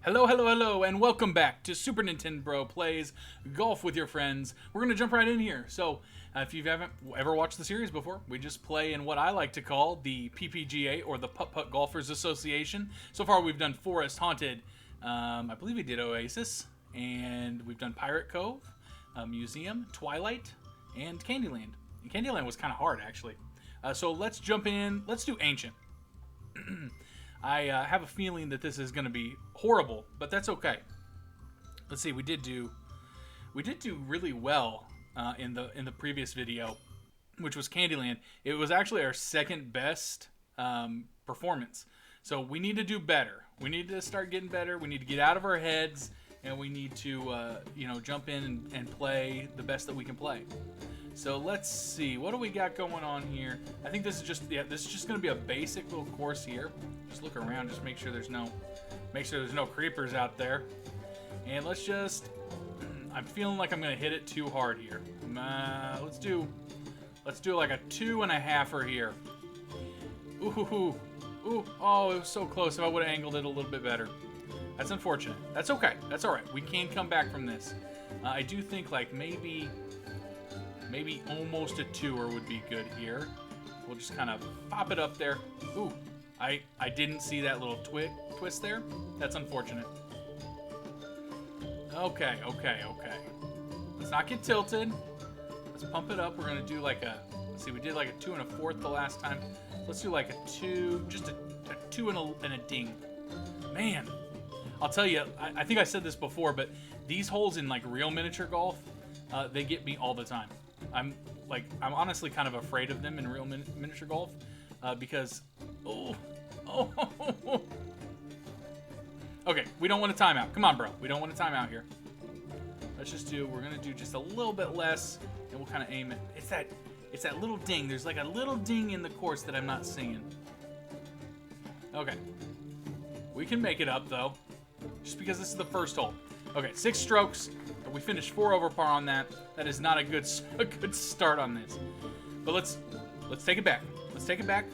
Hello, hello, hello, and welcome back to Super Nintenbro Plays Golf with Your Friends. We're going to jump right in here. So, if you haven't ever watched the series before, we just play in what I like to call the PPGA, or the Putt Golfers Association. So far, we've done Forest Haunted, I believe we did Oasis, and we've done Pirate Cove, Museum, Twilight, and Candyland. And Candyland was kind of hard, actually. So let's jump in. Let's do Ancient. I have a feeling that this is going to be horrible, but that's okay. Let's see. We did do really well in the previous video, which was Candyland. It was actually our second best performance. So we need to do better. We need to start getting better. We need to get out of our heads, and we need to jump in and play the best that we can play. So let's see, what do we got going on here? I think this is just going to be a basic little course here. Just look around, just make sure there's no creepers out there. And let's just, I'm feeling like I'm going to hit it too hard here. Let's do like a 2.5er here. Ooh, oh, it was so close. If I would have angled it a little bit better. That's unfortunate. That's okay. That's all right. We can come back from this. I do think like maybe almost a 2er would be good here. We'll just kind of pop it up there. Ooh, I didn't see that little twist there. That's unfortunate. Okay. Let's not get tilted. Let's pump it up. We're gonna do like let's see, we did like a 2 1/4 the last time. Let's do like a 2, just a 2 and a ding. Man, I'll tell you, I think I said this before, but these holes in like real miniature golf, they get me all the time. I'm honestly kind of afraid of them in real miniature golf because okay, we don't want a timeout. Come on, bro, we don't want a timeout here. We're gonna do just a little bit less, and we'll kind of aim it. It's that little ding. There's like a little ding in the course that I'm not seeing. Okay, we can make it up though, just because this is the first hole. Okay, 6 strokes. We finished 4 over par on that. That is not a good start on this. But let's take it back. Let's take it back.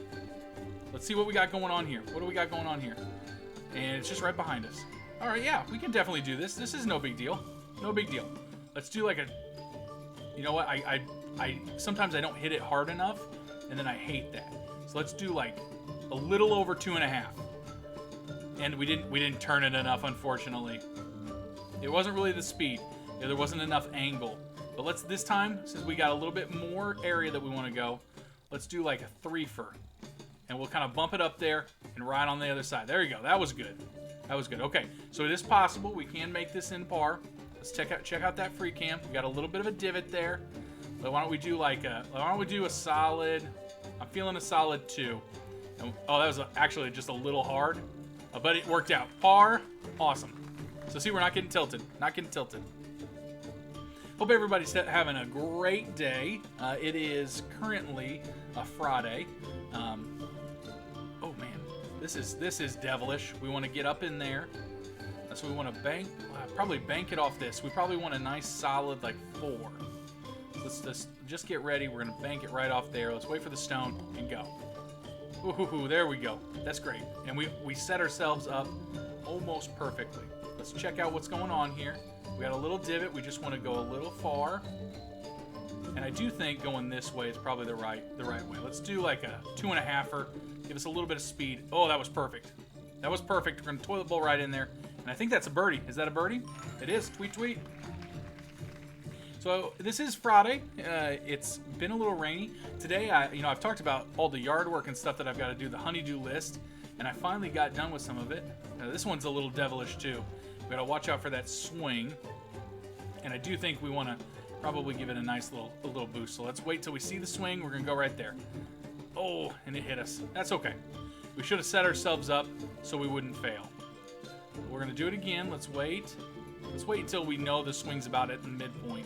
Let's see what we got going on here. What do we got going on here? And it's just right behind us. All right, yeah, we can definitely do this. This is no big deal. No big deal. Let's do like a, you know what? I sometimes I don't hit it hard enough, and then I hate that. So let's do like a little over 2.5. And we didn't turn it enough, unfortunately. It wasn't really the speed. There wasn't enough angle. But this time, since we got a little bit more area that we want to go, let's do like a 3fer. And we'll kind of bump it up there and ride on the other side. There you go. That was good. That was good. Okay, so it is possible. We can make this in par. Let's check out that free cam. We got a little bit of a divot there. But why don't we do a solid, I'm feeling a solid 2. And, oh, that was actually just a little hard. But it worked out. Par, awesome. So see, we're not getting tilted. Not getting tilted. Hope everybody's having a great day. It is currently a Friday. Oh man, this is devilish. We want to get up in there. So we want to probably bank it off this. We probably want a nice solid like 4. Let's just get ready. We're gonna bank it right off there. Let's wait for the stone and go. Ooh, there we go. That's great. And we set ourselves up almost perfectly. Let's check out what's going on here. We got a little divot. We just want to go a little far. And I do think going this way is probably the right way. Let's do like a 2.5er. Give us a little bit of speed. Oh, that was perfect. That was perfect. We're going to toilet bowl right in there. And I think that's a birdie. Is that a birdie? It is. Tweet, tweet. So this is Friday. It's been a little rainy. Today, I've talked about all the yard work and stuff that I've got to do, the honeydew list. And I finally got done with some of it. This one's a little devilish too. We gotta watch out for that swing, and I do think we want to probably give it a nice little boost. So let's wait till we see the swing. We're gonna go right there. Oh, and it hit us. That's okay. We should have set ourselves up so we wouldn't fail. We're gonna do it again. Let's wait. Let's wait until we know the swing's about at the midpoint.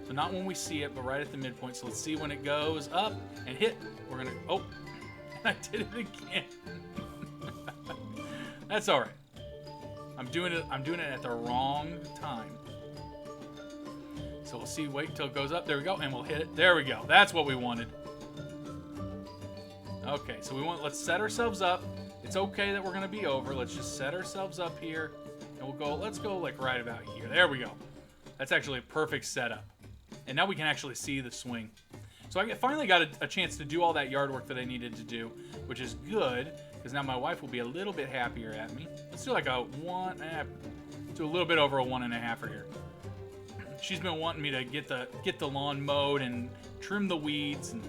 So not when we see it, but right at the midpoint. So let's see when it goes up and hit. We're gonna. Oh, I did it again. That's all right. I'm doing it at the wrong time. So we'll see, wait until it goes up. There we go, and we'll hit it. There we go. That's what we wanted. Okay, so let's set ourselves up. It's okay that we're gonna be over. Let's just set ourselves up here And we'll go, let's go like right about here. There we go. That's actually a perfect setup. And now we can actually see the swing. So I finally got a chance to do all that yard work that I needed to do, which is good, because now my wife will be a little bit happier at me. Let's do like a do a little bit over a 1.5 here. She's been wanting me to get the lawn mowed and trim the weeds, and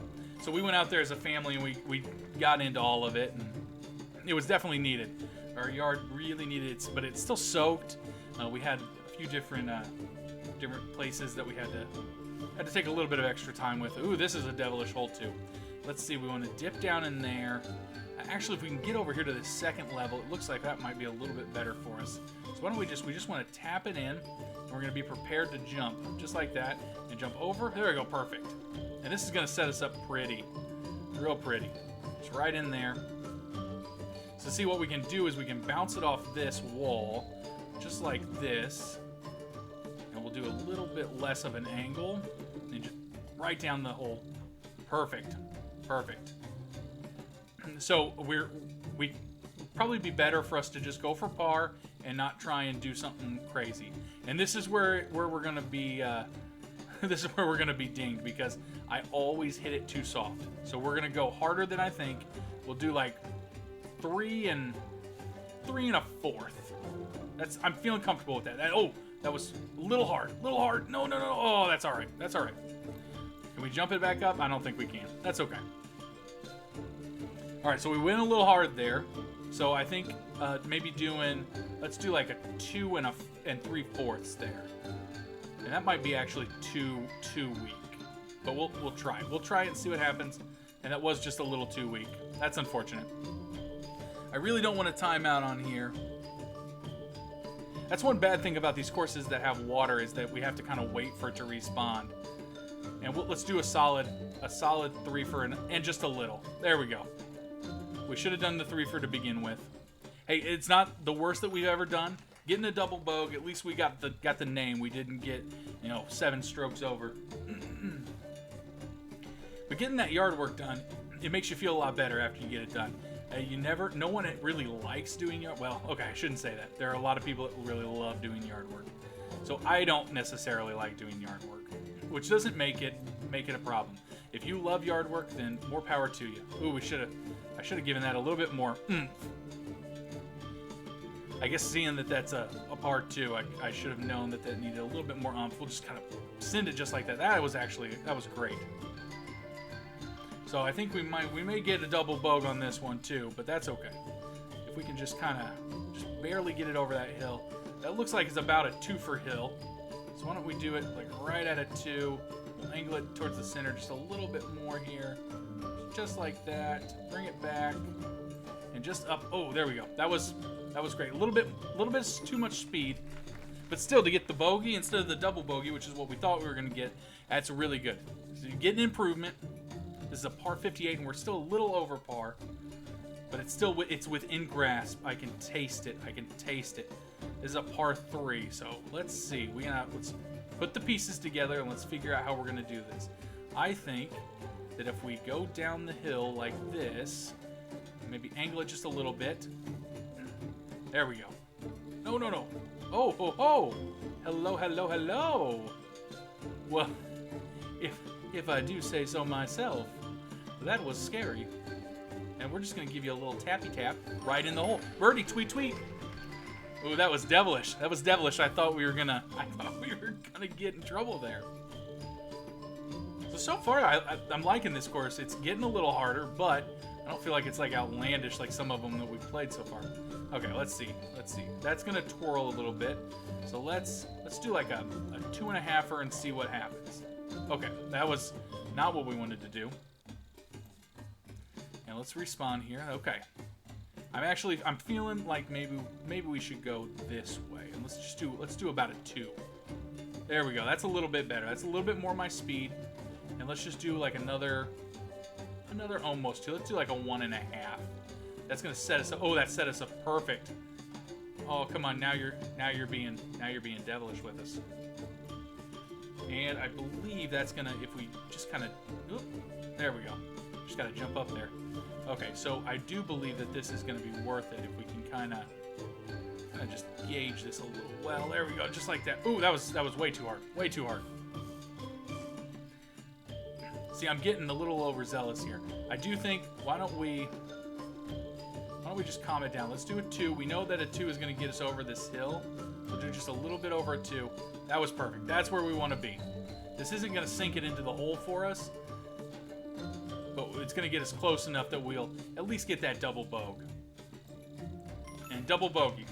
so we went out there as a family and we got into all of it, and it was definitely needed. Our yard really needed it, but it's still soaked. We had a few different places that we had to take a little bit of extra time with. Ooh, this is a devilish hole too. Let's see, we want to dip down in there. Actually, if we can get over here to the second level, it looks like that might be a little bit better for us. So why don't we just want to tap it in, and we're going to be prepared to jump, just like that, and jump over. There we go, perfect. And this is going to set us up pretty, real pretty. It's right in there. So see, what we can do is we can bounce it off this wall, just like this, and we'll do a little bit less of an angle, and just right down the hole. Perfect, perfect. So we probably be better for us to just go for par and not try and do something crazy. And this is where we're gonna be. This is where we're gonna be dinged, because I always hit it too soft. So we're gonna go harder than I think. We'll do like 3 3.25. I'm feeling comfortable with that. That was a little hard. No. Oh, that's all right. That's all right. Can we jump it back up? I don't think we can. That's okay. All right, so we went a little hard there. So I think maybe let's do like a 2 3/4 there. And that might be actually too weak. But we'll try. We'll try it and see what happens. And that was just a little too weak. That's unfortunate. I really don't want to time out on here. That's one bad thing about these courses that have water, is that we have to kind of wait for it to respawn. And let's do a solid 3 for and just a little. There we go. We should have done the 3 for to begin with. Hey, it's not the worst that we've ever done. Getting a double bogue, at least we got the name. We didn't get 7 strokes over. But getting that yard work done, it makes you feel a lot better after you get it done. No one really likes doing yard. Well, okay, I shouldn't say that. There are a lot of people that really love doing yard work. So I don't necessarily like doing yard work, which doesn't make it a problem. If you love yard work, then more power to you. Ooh, I should have given that a little bit more. I guess seeing that that's a par 2, I should have known that needed a little bit more oomph. We'll just kind of send it just like that. That was great. So I think we may get a double bogue on this one too, but that's okay. If we can just barely get it over that hill. That looks like it's about a 2 for hill. So why don't we do it like right at a 2. We'll angle it towards the center just a little bit more here. Just like that. Bring it back. And just up. Oh, there we go. That was great. A little bit too much speed. But still, to get the bogey instead of the double bogey, which is what we thought we were going to get, that's really good. So you get an improvement. This is a par 58, and we're still a little over par. But it's within grasp. I can taste it. This is a par 3, so let's see. Let's put the pieces together and let's figure out how we're gonna do this. I think that if we go down the hill like this, maybe angle it just a little bit. There we go. No. Oh. Hello. Well, if I do say so myself, that was scary. And we're just gonna give you a little tappy tap right in the hole. Birdie, tweet. Ooh, that was devilish. I thought we were gonna get in trouble there. So far, I'm liking this course. It's getting a little harder, but I don't feel like it's like outlandish like some of them that we've played so far. Okay, let's see. That's gonna twirl a little bit. So let's do like a 2.5 and see what happens. Okay, that was not what we wanted to do. And let's respawn here. Okay. I'm feeling like maybe we should go this way. And let's do about a 2. There we go. That's a little bit better. That's a little bit more my speed. And let's just do like another almost 2. Let's do like a 1.5. That's gonna set us up. Oh, that set us up perfect. Oh, come on. Now you're being devilish with us. And I believe that's gonna, if we just kind of, there we go. Just gotta jump up there. Okay, so I do believe that this is gonna be worth it if we can kind of gonna just gauge this a little well. There we go, just like that. Ooh, that was way too hard. Way too hard. See, I'm getting a little overzealous here. I do think, why don't we just calm it down? Let's do a 2. We know that a 2 is going to get us over this hill. We'll do just a little bit over a 2. That was perfect. That's where we want to be. This isn't going to sink it into the hole for us, but it's going to get us close enough that we'll at least get that double bogey. And double bogey.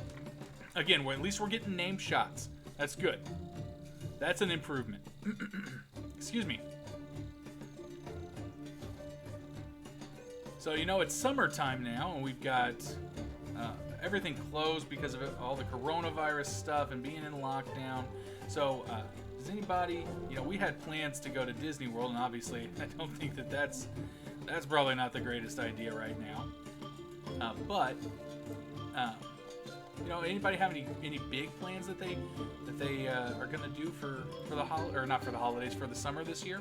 Again, at least we're getting named shots. That's good. That's an improvement. Excuse me. So, you know, it's summertime now, and we've got everything closed because of all the coronavirus stuff and being in lockdown. So, does anybody, you know, we had plans to go to Disney World, and obviously I don't think that's probably not the greatest idea right now. But you know, anybody have any big plans that they are gonna do for the not for the holidays, for the summer this year?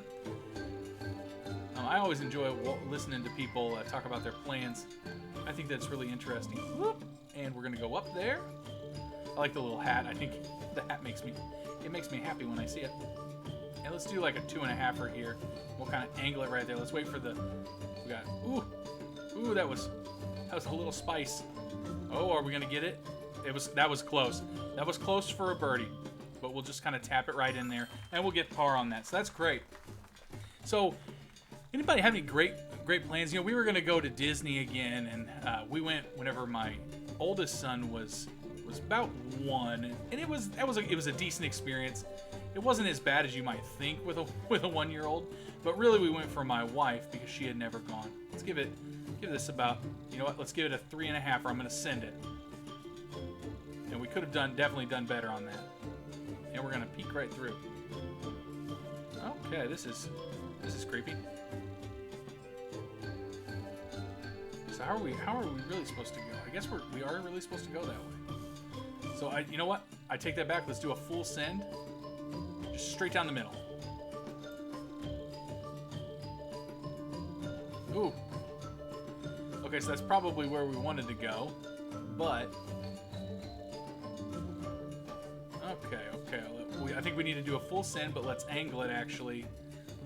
I always enjoy listening to people talk about their plans. I think that's really interesting. Whoop. And we're gonna go up there. I like the little hat. I think the hat makes me happy when I see it. And let's do like a 2.5er here. We'll kind of angle it right there. Let's wait for the. We got. Ooh, that was a little spice. Oh, are we gonna get it? That was close. That was close for a birdie, but we'll just kind of tap it right in there, and we'll get par on that. So that's great. So. Anybody have any great plans? You know, we were gonna go to Disney again, and we went whenever my oldest son was about 1, and it was a decent experience. It wasn't as bad as you might think with a 1-year-old, but really we went for my wife because she had never gone. Let's give this about, you know what? Let's give it a 3.5, or I'm gonna send it. And we could have definitely done better on that. And we're gonna peek right through. Okay, this is creepy. So how are we really supposed to go? I guess we are really supposed to go that way. So you know what? I take that back. Let's do a full send. Just straight down the middle. Ooh. Okay, so that's probably where we wanted to go, but okay. I think we need to do a full send, but let's angle it actually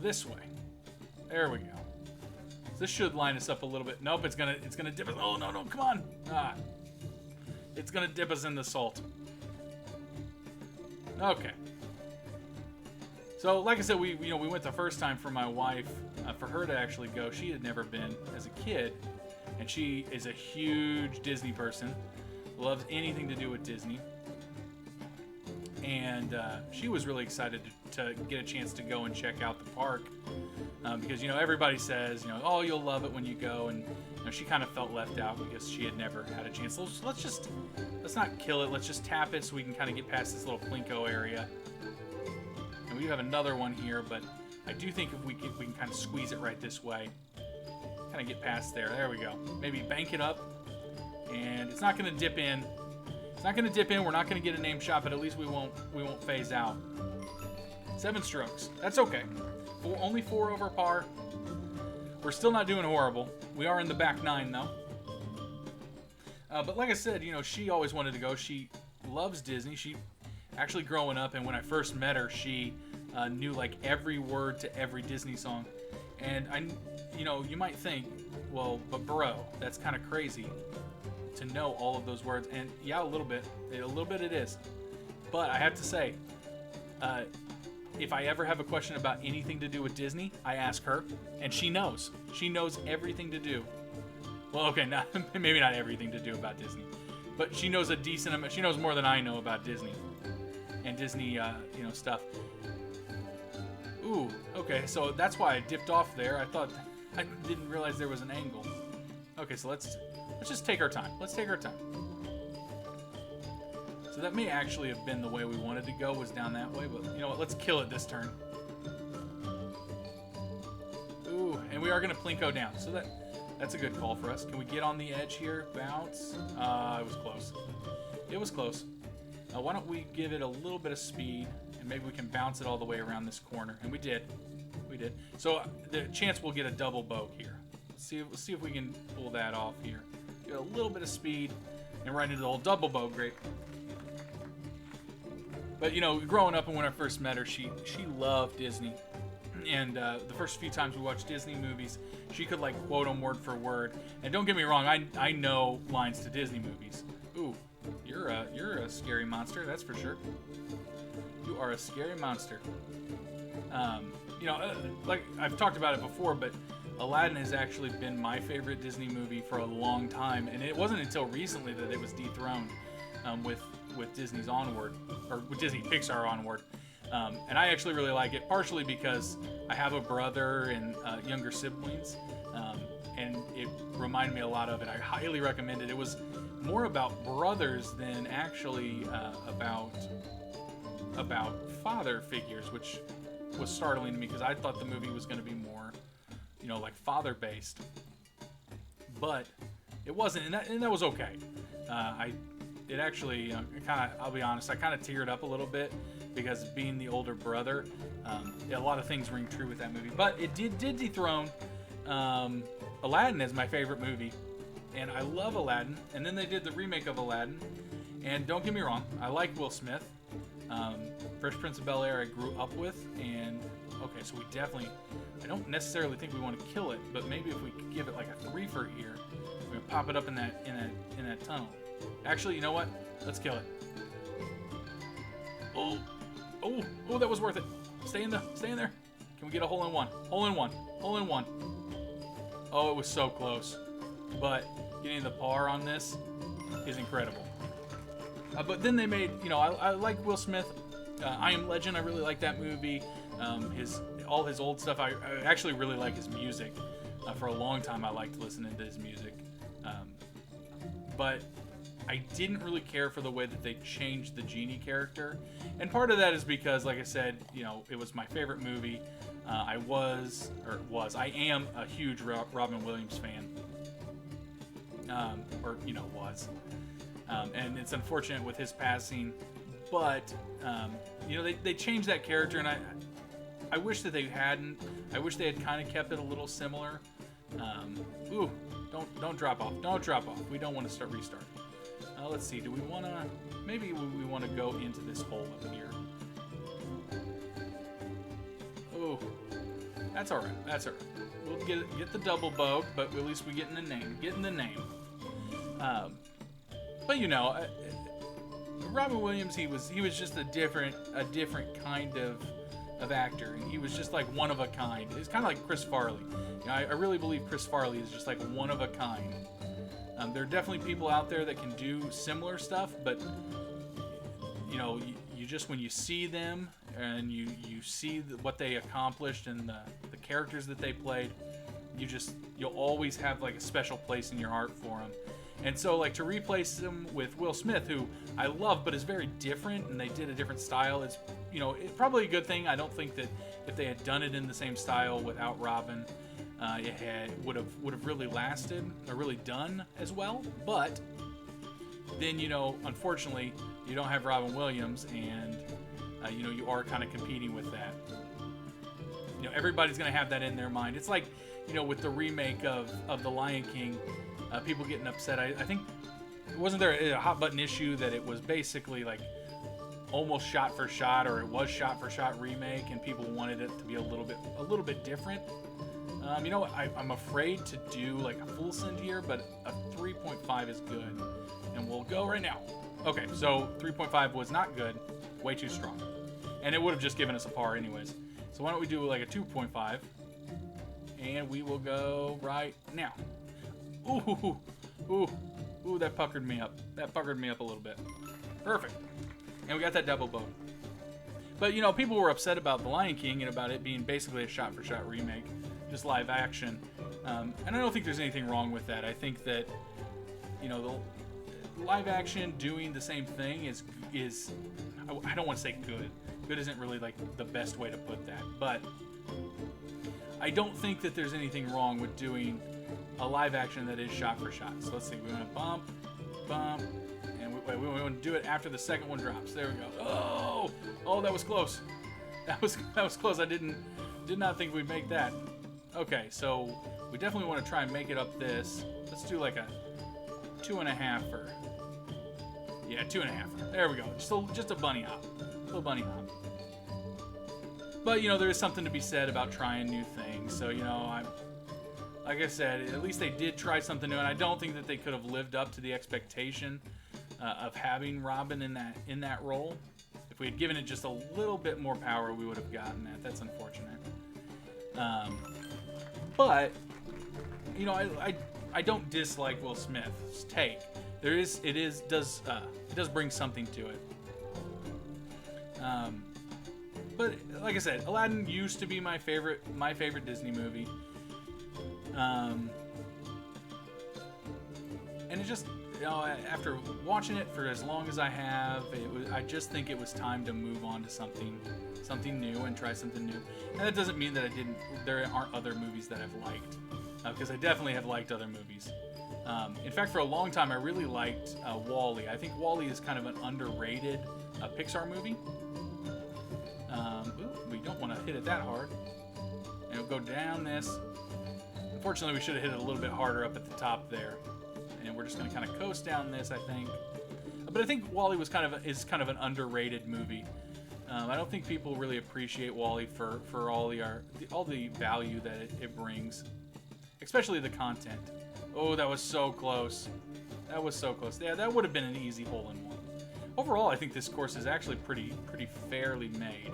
this way. There we go. This should line us up a little bit. Nope, it's gonna dip us. Oh no, come on! It's gonna dip us in the salt. Okay. So, like I said, we went the first time for my wife, for her to actually go. She had never been as a kid, and she is a huge Disney person. Loves anything to do with Disney, and she was really excited to get a chance to go and check out the park. Because, you know, everybody says, you know, oh, you'll love it when you go, and you know, she kind of felt left out because she had never had a chance. So let's not kill it. Let's just tap it so we can kind of get past this little plinko area. And we do have another one here, but I do think if we can kind of squeeze it right this way, kind of get past there. There we go. Maybe bank it up, and it's not going to dip in. It's not going to dip in. We're not going to get a name shot, but at least we won't phase out. 7 strokes. That's okay. Only 4 over par. We're still not doing horrible. We are in the back 9 though. But like I said, you know, she always wanted to go. She loves Disney. She actually, growing up, and when I first met her, she knew like every word to every Disney song. And you know, you might think, well, but bro, that's kind of crazy to know all of those words. And yeah, a little bit it is. But I have to say, if I ever have a question about anything to do with Disney, I ask her, and she knows. She knows everything to do. Well, okay, maybe not everything to do about Disney, but she knows a decent amount. She knows more than I know about Disney and Disney, you know, stuff. Ooh, okay, so that's why I dipped off there. I didn't realize there was an angle. Okay, so let's just take our time. Let's take our time. So that may actually have been the way we wanted to go, was down that way, but you know what, let's kill it this turn. Ooh, and we are going to plinko down, so that's a good call for us. Can we get on the edge here? Bounce? It was close. It was close. Why don't we give it a little bit of speed, and maybe we can bounce it all the way around this corner, and we did. We did. So the chance we'll get a double bogey here. Let's see if we can pull that off here. Get a little bit of speed, and right into the old double bogey. Great. But, you know, growing up and when I first met her, she loved Disney. And the first few times we watched Disney movies, she could, like, quote them word for word. And don't get me wrong, I know lines to Disney movies. Ooh, you're a scary monster, that's for sure. You are a scary monster. You know, like I've talked about it before, but Aladdin has actually been my favorite Disney movie for a long time, and it wasn't until recently that it was dethroned with Disney's Onward, or with Disney Pixar Onward. And I actually really like it, partially because I have a brother and younger siblings, and it reminded me a lot of it. I highly recommend it. It was more about brothers than actually about father figures, which was startling to me because I thought the movie was going to be more, you know, like father-based, but it wasn't, and that was okay. It actually I'll be honest, I kind of teared up a little bit because being the older brother, a lot of things ring true with that movie. But it did dethrone Aladdin as my favorite movie, and I love Aladdin. And then they did the remake of Aladdin, and don't get me wrong, I like Will Smith. Fresh Prince of Bel-Air I grew up with, and okay, so we definitely, I don't necessarily think we want to kill it, but maybe if we could give it like a 3 for here, we're gonna pop it up in that tunnel. Actually, you know what? Let's kill it. Oh, that was worth it. Stay in there. Can we get a hole in one? Hole in one. Oh, it was so close. But getting the par on this is incredible. But then they made, you know, I like Will Smith. I Am Legend, I really like that movie. All his old stuff, I actually really like his music. For a long time, I liked listening to his music. But I didn't really care for the way that they changed the Genie character. And part of that is because, like I said, you know, it was my favorite movie. I am a huge Robin Williams fan. Was. And it's unfortunate with his passing. But, you know, they changed that character, and I wish that they hadn't. I wish they had kind of kept it a little similar. Don't drop off. Don't drop off. We don't want to restarting. Let's see. Do we want to... Maybe we want to go into this hole up here. Oh, that's all right. That's all right. We'll get the double bogey, but at least we get in the name. Get in the name. But you know, Robin Williams, he was just a different kind of actor, and he was just like one of a kind. It's kind of like Chris Farley. You know, I really believe Chris Farley is just like one of a kind. There are definitely people out there that can do similar stuff, but you know, you just, when you see them and you see what they accomplished and the characters that they played, you'll always have like a special place in your heart for them. And so, like, to replace him with Will Smith, who I love but is very different, and they did a different style, it's, you know, it's probably a good thing. I don't think that if they had done it in the same style without Robin, it would have really lasted or really done as well. But then, you know, unfortunately, you don't have Robin Williams, and you know, you are kind of competing with that. You know, everybody's going to have that in their mind. It's like, you know, with the remake of The Lion King, people getting upset. I think, wasn't there a hot button issue that it was basically like almost shot for shot, or it was shot for shot remake, and people wanted it to be a little bit different. You know what? I'm afraid to do like a full send here, but a 3.5 is good, and we'll go right now. Okay, so 3.5 was not good, way too strong, and it would have just given us a par anyways. So why don't we do like a 2.5, and we will go right now. Ooh, that puckered me up. That puckered me up a little bit. Perfect. And we got that double bogey. But, you know, people were upset about The Lion King and about it being basically a shot-for-shot remake, just live action. And I don't think there's anything wrong with that. I think that, you know, the live action doing the same thing is I don't want to say good. Good isn't really, like, the best way to put that. But I don't think that there's anything wrong with doing a live action that is shot for shot. So let's see, we want to bump, and we want to do it after the second one drops. There we go. Oh, that was close. That was close. I did not think we'd make that. Okay, so we definitely want to try and make it up this. Let's do like a 2.5 or, yeah, 2.5. There we go. Just a bunny hop. Little bunny hop. But, you know, there is something to be said about trying new things. So, you know, like I said, at least they did try something new, and I don't think that they could have lived up to the expectation of having Robin in that role. If we had given it just a little bit more power, we would have gotten that. That's unfortunate. But, you know, I don't dislike Will Smith's take. It does bring something to it. But like I said, Aladdin used to be my favorite Disney movie. And it just, you know, after watching it for as long as I have, I just think it was time to move on to something new and try something new. And that doesn't mean that there aren't other movies that I've liked, because I definitely have liked other movies. In fact, for a long time, I really liked WALL-E. I think WALL-E is kind of an underrated Pixar movie. We don't want to hit it that hard. And it'll go down this. Unfortunately, we should have hit it a little bit harder up at the top there. And we're just going to kind of coast down this, I think. But I think WALL-E is kind of an underrated movie. I don't think people really appreciate WALL-E for all the value that it brings, especially the content. Oh, that was so close. That was so close. Yeah, that would have been an easy hole-in-one. Overall, I think this course is actually pretty fairly made.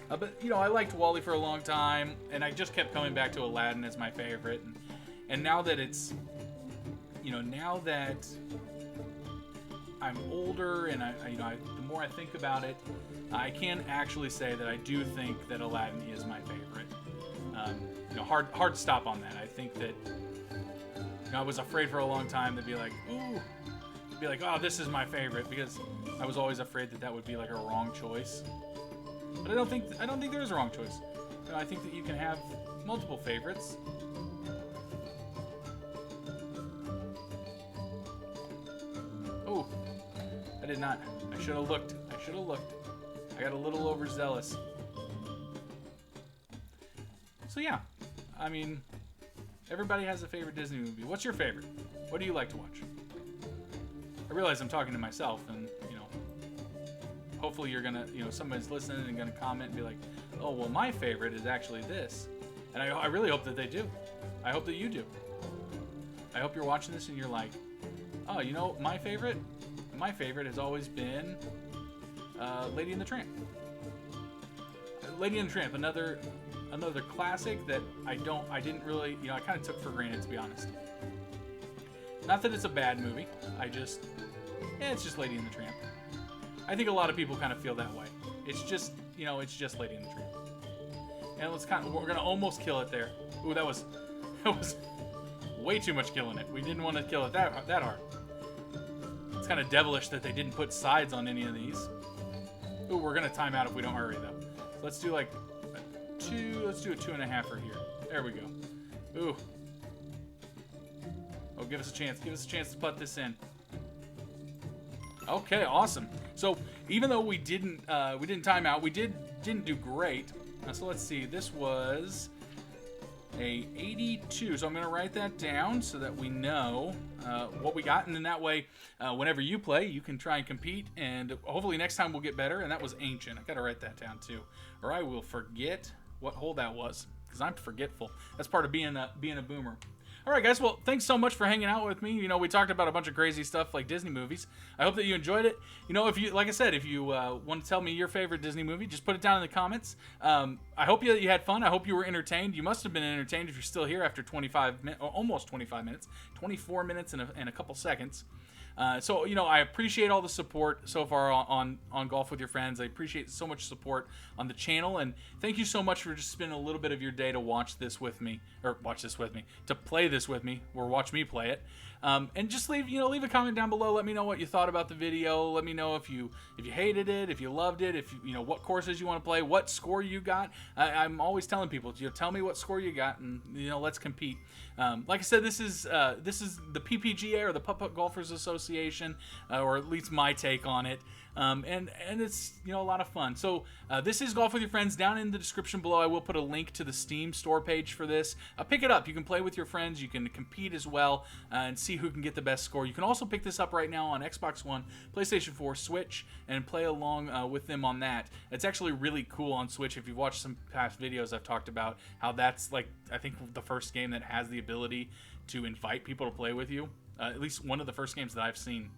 But, you know, I liked WALL-E for a long time, and I just kept coming back to Aladdin as my favorite. And now that it's, you know, now that I'm older and the more I think about it, I can actually say that I do think that Aladdin is my favorite. You know, hard to stop on that. I think that, you know, I was afraid for a long time to be like, oh, this is my favorite, because I was always afraid that would be like a wrong choice. But I don't think there is a wrong choice. You know, I think that you can have multiple favorites. Oh, I did not. I should have looked. I got a little overzealous. So yeah, I mean, everybody has a favorite Disney movie. What's your favorite? What do you like to watch? I realize I'm talking to myself, and, you know, hopefully you're gonna, you know, somebody's listening and gonna comment and be like, oh, well, my favorite is actually this. And I really hope that they do. I hope that you do. I hope you're watching this and you're like, oh, you know, my favorite has always been Lady and the Tramp. Lady and the Tramp, another classic that I didn't really, you know, I kind of took for granted, to be honest. Not that it's a bad movie. It's just Lady and the Tramp. I think a lot of people kind of feel that way. It's just, you know, it's just Lady and the Tramp. And we're gonna almost kill it there. Ooh, that was way too much killing it. We didn't want to kill it that hard. It's kind of devilish that they didn't put sides on any of these. Ooh, we're gonna time out if we don't hurry though. So let's do like let's do a 2.5 here. There we go. Ooh. Oh, give us a chance. Give us a chance to putt this in. Okay, awesome. So even though we didn't time out, we didn't do great. So let's see. This was a 82. So I'm going to write that down so that we know what we got, and then that way, whenever you play, you can try and compete, and hopefully next time we'll get better. And that was ancient. I got to write that down too, or I will forget what hole that was, because I'm forgetful. That's part of being a boomer. All right, guys. Well, thanks so much for hanging out with me. You know, we talked about a bunch of crazy stuff like Disney movies. I hope that you enjoyed it. You know, like I said, if you want to tell me your favorite Disney movie, just put it down in the comments. I hope you had fun. I hope you were entertained. You must have been entertained if you're still here after 25 minutes, almost 25 minutes, 24 minutes and a couple seconds. So, you know, I appreciate all the support so far on Golf With Your Friends. I appreciate so much support on the channel, and thank you so much for just spending a little bit of your day to watch this with me, to play this with me, or watch me play it. And just leave a comment down below. Let me know what you thought about the video. Let me know if you hated it, if you loved it, if you know what courses you want to play, what score you got. I'm always telling people, tell me what score you got, and let's compete. Like I said, this is the PPGA, or the Putt Golfers Association, or at least my take on it. And it's a lot of fun. So this is Golf With Your Friends. Down in the description below, I will put a link to the Steam store page for this. Pick it up. You can play with your friends. You can compete as well, and see see who can get the best score. You can also pick this up right now on Xbox One, PlayStation 4, Switch, and play along with them on that. It's actually really cool on Switch. If you've watched some past videos, I've talked about how that's like, I think, the first game that has the ability to invite people to play with you. At least one of the first games that I've seen.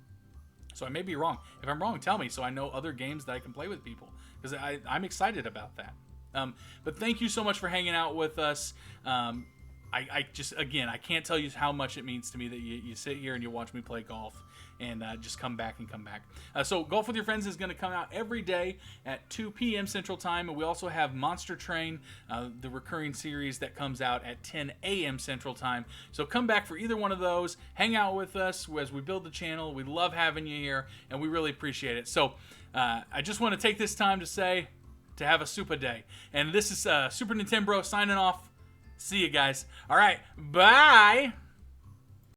So I may be wrong. If I'm wrong, tell me so I know other games that I can play with people, because I'm excited about that. But thank you so much for hanging out with us. I just, again, I can't tell you how much it means to me that you sit here and you watch me play golf and just come back and come back. So Golf With Your Friends is going to come out every day at 2 p.m. Central Time, and we also have Monster Train, the recurring series that comes out at 10 a.m. Central Time. So come back for either one of those. Hang out with us as we build the channel. We love having you here, and we really appreciate it. So I just want to take this time to say, to have a Super Day. And this is SupaNintenbro signing off. See you guys. All right. Bye.